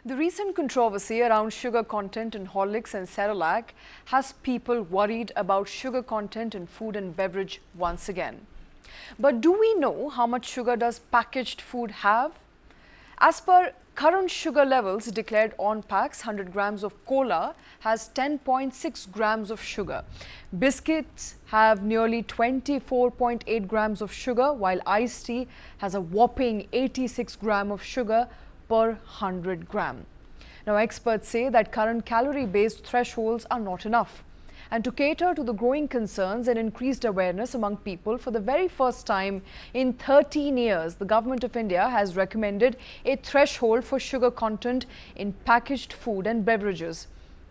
The recent controversy around sugar content in Horlicks and Cerelac has people worried about sugar content in food and beverage once again. But do we know how much sugar does packaged food have? As per current sugar levels declared on packs, 100 grams of cola has 10.6 grams of sugar. Biscuits have nearly 24.8 grams of sugar, while iced tea has a whopping 86 grams of sugar per 100 gram. Now, experts say that current calorie-based thresholds are not enough. And to cater to the growing concerns and increased awareness among people, for the very first time in 13 years, the Government of India has recommended a threshold for sugar content in packaged food and beverages.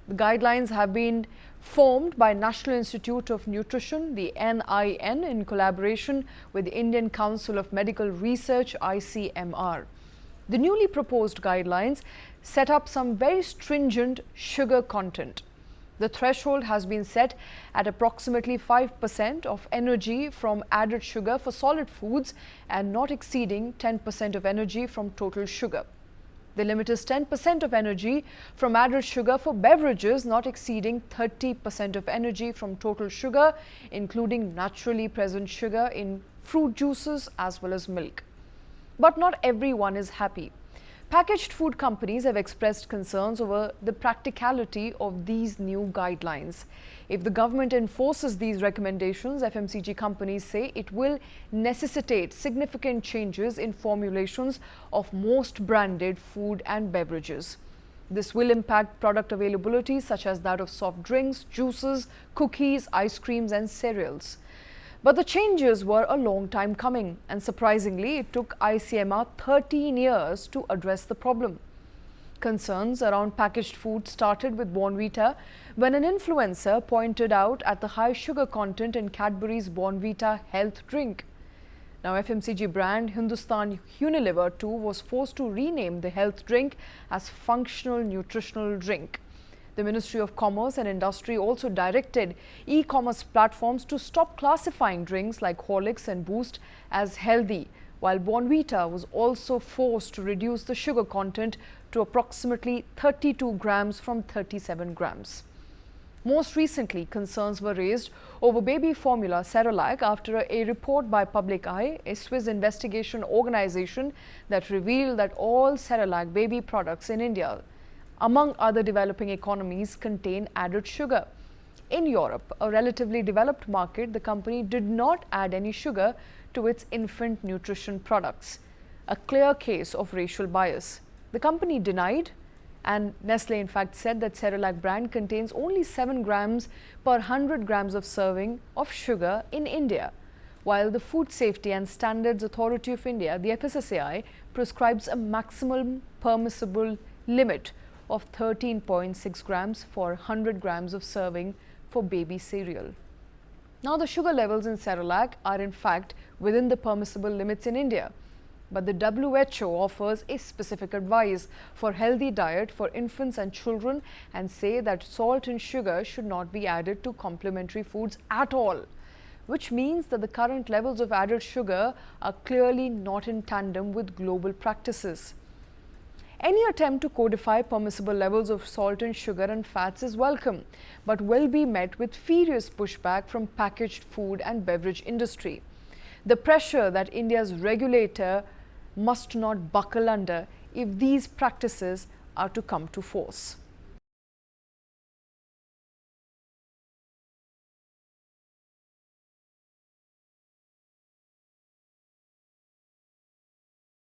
The guidelines have been formed by National Institute of Nutrition, the NIN, in collaboration with the Indian Council of Medical Research, ICMR. The newly proposed guidelines set up some very stringent sugar content. The threshold has been set at approximately 5% of energy from added sugar for solid foods and not exceeding 10% of energy from total sugar. The limit is 10% of energy from added sugar for beverages not exceeding 30% of energy from total sugar, including naturally present sugar in fruit juices as well as milk. But not everyone is happy. Packaged food companies have expressed concerns over the practicality of these new guidelines. If the government enforces these recommendations, FMCG companies say it will necessitate significant changes in formulations of most branded food and beverages. This will impact product availability such as that of soft drinks, juices, cookies, ice creams and cereals. But the changes were a long time coming, and surprisingly, it took ICMR 13 years to address the problem. Concerns around packaged food started with Bournvita when an influencer pointed out at the high sugar content in Cadbury's Bournvita health drink. Now, FMCG brand Hindustan Unilever too was forced to rename the health drink as functional nutritional drink. The Ministry of Commerce and Industry also directed e-commerce platforms to stop classifying drinks like Horlicks and Boost as healthy, while Bournvita was also forced to reduce the sugar content to approximately 32 grams from 37 grams. Most recently, concerns were raised over baby formula Cerelac after a report by Public Eye, a Swiss investigation organization, that revealed that all Cerelac baby products in India, among other developing economies, contain added sugar. In Europe, a relatively developed market, the company did not add any sugar to its infant nutrition products, a clear case of racial bias. The company denied, and Nestle in fact said that Cerelac brand contains only 7 grams per 100 grams of serving of sugar in India, while the Food Safety and Standards Authority of India, the FSSAI, prescribes a maximum permissible limit of 13.6 grams for 100 grams of serving for baby cereal. Now, the sugar levels in Cerelac are in fact within the permissible limits in India, but the WHO offers a specific advice for healthy diet for infants and children and say that salt and sugar should not be added to complementary foods at all, which means that the current levels of added sugar are clearly not in tandem with global practices. Any attempt to codify permissible levels of salt and sugar and fats is welcome, but will be met with furious pushback from packaged food and beverage industry. The pressure that India's regulator must not buckle under if these practices are to come to force.